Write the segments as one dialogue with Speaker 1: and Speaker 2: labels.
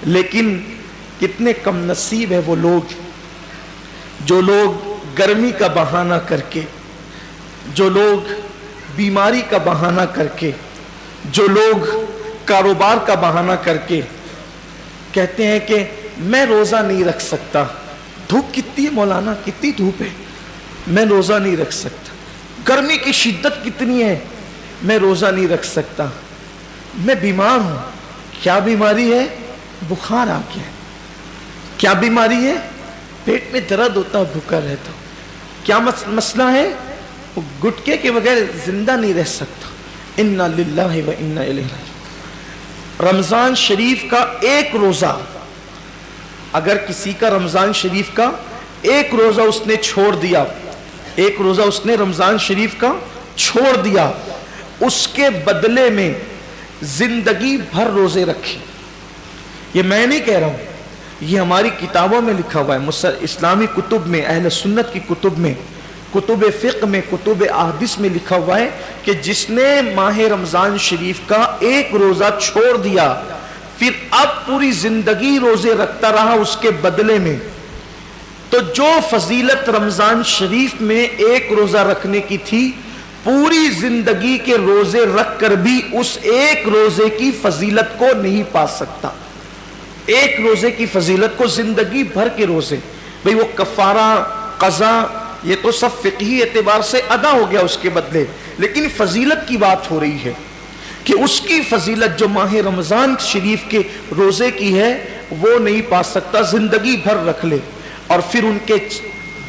Speaker 1: لیکن کتنے کم نصیب ہے وہ لوگ جو لوگ گرمی کا بہانہ کر کے، جو لوگ بیماری کا بہانہ کر کے، جو لوگ کاروبار کا بہانہ کر کے کہتے ہیں کہ میں روزہ نہیں رکھ سکتا، دھوپ کتنی ہے مولانا، کتنی دھوپ ہے، میں روزہ نہیں رکھ سکتا، گرمی کی شدت کتنی ہے، میں روزہ نہیں رکھ سکتا، میں بیمار ہوں۔ کیا بیماری ہے؟ بخار آ گیا ہے۔ کیا بیماری ہے؟ پیٹ میں درد ہوتا، بھوکا رہتا۔ کیا مسئلہ ہے؟ وہ گٹکے کے بغیر زندہ نہیں رہ سکتا۔ انا للہ و انا الیہ راجعون۔ رمضان شریف کا ایک روزہ، اگر کسی کا رمضان شریف کا ایک روزہ اس نے چھوڑ دیا، ایک روزہ اس نے رمضان شریف کا چھوڑ دیا، اس کے بدلے میں زندگی بھر روزے رکھے۔ یہ میں نہیں کہہ رہا ہوں، یہ ہماری کتابوں میں لکھا ہوا ہے، اسلامی کتب میں، اہل سنت کی کتب میں، کتب فقہ میں، کتب احادیث میں لکھا ہوا ہے کہ جس نے ماہ رمضان شریف کا ایک روزہ چھوڑ دیا، پھر اب پوری زندگی روزے رکھتا رہا اس کے بدلے میں، تو جو فضیلت رمضان شریف میں ایک روزہ رکھنے کی تھی، پوری زندگی کے روزے رکھ کر بھی اس ایک روزے کی فضیلت کو نہیں پا سکتا۔ ایک روزے کی فضیلت کو زندگی بھر کے روزے، بھئی وہ کفارہ، قضا، یہ تو سب فقہی اعتبار سے ادا ہو گیا اس کے بدلے، لیکن فضیلت کی بات ہو رہی ہے کہ اس کی فضیلت جو ماہ رمضان شریف کے روزے کی ہے وہ نہیں پا سکتا، زندگی بھر رکھ لے۔ اور پھر ان کے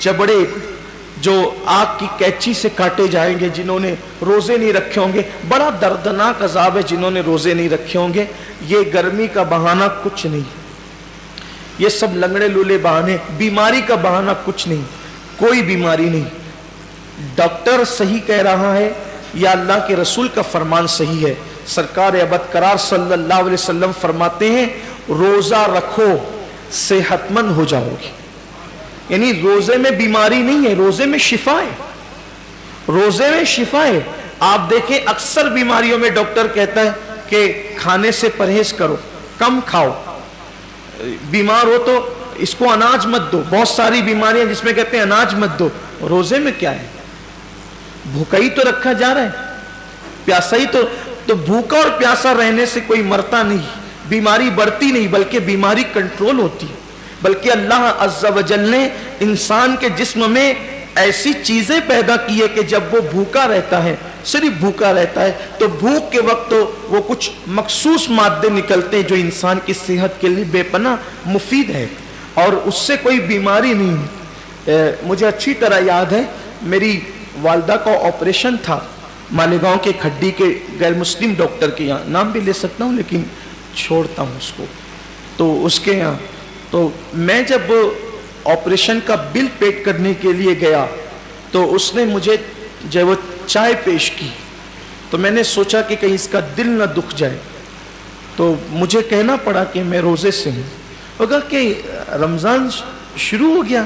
Speaker 1: جبڑے جو آگ کی کینچی سے کاٹے جائیں گے جنہوں نے روزے نہیں رکھے ہوں گے، بڑا دردناک عذاب ہے جنہوں نے روزے نہیں رکھے ہوں گے۔ یہ گرمی کا بہانہ کچھ نہیں، یہ سب لنگڑے لولے بہانے، بیماری کا بہانہ کچھ نہیں، کوئی بیماری نہیں۔ ڈاکٹر صحیح کہہ رہا ہے یا اللہ کے رسول کا فرمان صحیح ہے؟ سرکار ابد قرار صلی اللہ علیہ وسلم فرماتے ہیں روزہ رکھو صحت مند ہو جاؤ گے۔ یعنی روزے میں بیماری نہیں ہے، روزے میں شفا ہے، روزے میں شفا ہے۔ آپ دیکھیں اکثر بیماریوں میں ڈاکٹر کہتا ہے کہ کھانے سے پرہیز کرو، کم کھاؤ، بیمار ہو تو اس کو اناج مت دو، بہت ساری بیماریاں جس میں کہتے ہیں اناج مت دو۔ روزے میں کیا ہے؟ بھوکا ہی تو رکھا جا رہا ہے، پیاسا ہی تو بھوکا اور پیاسا رہنے سے کوئی مرتا نہیں، بیماری بڑھتی نہیں بلکہ بیماری کنٹرول ہوتی ہے۔ بلکہ اللہ عز و جل نے انسان کے جسم میں ایسی چیزیں پیدا کی ہے کہ جب وہ بھوکا رہتا ہے، صرف بھوکا رہتا ہے، تو بھوک کے وقت تو وہ کچھ مخصوص مادے نکلتے ہیں جو انسان کی صحت کے لیے بے پناہ مفید ہے اور اس سے کوئی بیماری نہیں۔ مجھے اچھی طرح یاد ہے میری والدہ کا آپریشن تھا مالیگاؤں کے کھڈی کے غیر مسلم ڈاکٹر کے یہاں، نام بھی لے سکتا ہوں لیکن چھوڑتا ہوں اس کو، تو اس کے یہاں تو میں جب آپریشن کا بل پیڈ کرنے کے لیے گیا تو اس نے مجھے جب وہ چائے پیش کی تو میں نے سوچا کہ کہیں اس کا دل نہ دکھ جائے، تو مجھے کہنا پڑا کہ میں روزے سے ہوں۔ وہ کہا کہ رمضان شروع ہو گیا۔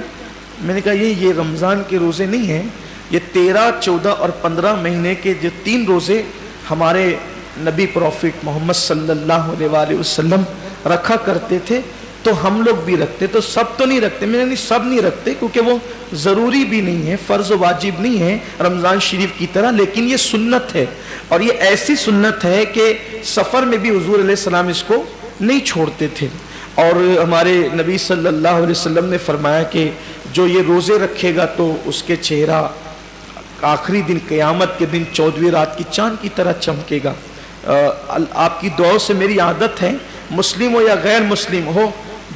Speaker 1: میں نے کہا یہ رمضان کے روزے نہیں ہیں، یہ 13، 14 اور 15 مہینے کے جو 3 روزے ہمارے نبی پروفیٹ محمد صلی اللہ علیہ وآلہ وسلم رکھا کرتے تھے تو ہم لوگ بھی رکھتے، تو سب تو نہیں رکھتے۔ میں نے سب نہیں رکھتے کیونکہ وہ ضروری بھی نہیں ہے، فرض و واجب نہیں ہے رمضان شریف کی طرح، لیکن یہ سنت ہے، اور یہ ایسی سنت ہے کہ سفر میں بھی حضور علیہ السلام اس کو نہیں چھوڑتے تھے۔ اور ہمارے نبی صلی اللہ علیہ وسلم نے فرمایا کہ جو یہ روزے رکھے گا تو اس کے چہرہ آخری دن قیامت کے دن 14ویں رات کی چاند کی طرح چمکے گا۔ آپ کی دعاؤں سے میری عادت ہے، مسلم ہو یا غیر مسلم ہو،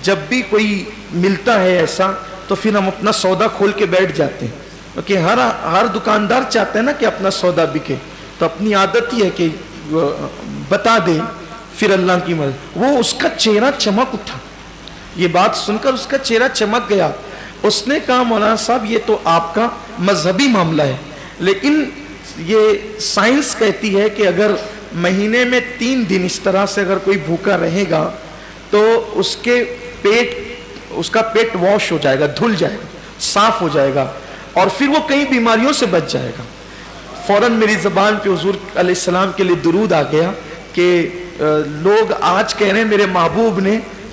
Speaker 1: جب بھی کوئی ملتا ہے ایسا تو پھر ہم اپنا سودا کھول کے بیٹھ جاتے ہیں، کیونکہ ہر دکاندار چاہتا ہے نا کہ اپنا سودا بکے، تو اپنی عادت ہی ہے کہ بتا دے، پھر اللہ کی مدد۔ وہ اس کا چہرہ چمک اٹھا، یہ بات سن کر اس کا چہرہ چمک گیا۔ اس نے کہا مولانا صاحب یہ تو آپ کا مذہبی معاملہ ہے، لیکن یہ سائنس کہتی ہے کہ اگر مہینے میں 3 دن اس طرح سے اگر کوئی بھوکا رہے گا تو اس کا پیٹ واش ہو جائے گا، دھل جائے گا، صاف ہو جائے گا، اور پھر وہ کئی بیماریوں سے بچ جائے گا۔ فوراً میری زبان پہ حضور علیہ السلام کے لیے درود آ گیا کہ لوگ آج کہہ رہے ہیں میرے محبوب نے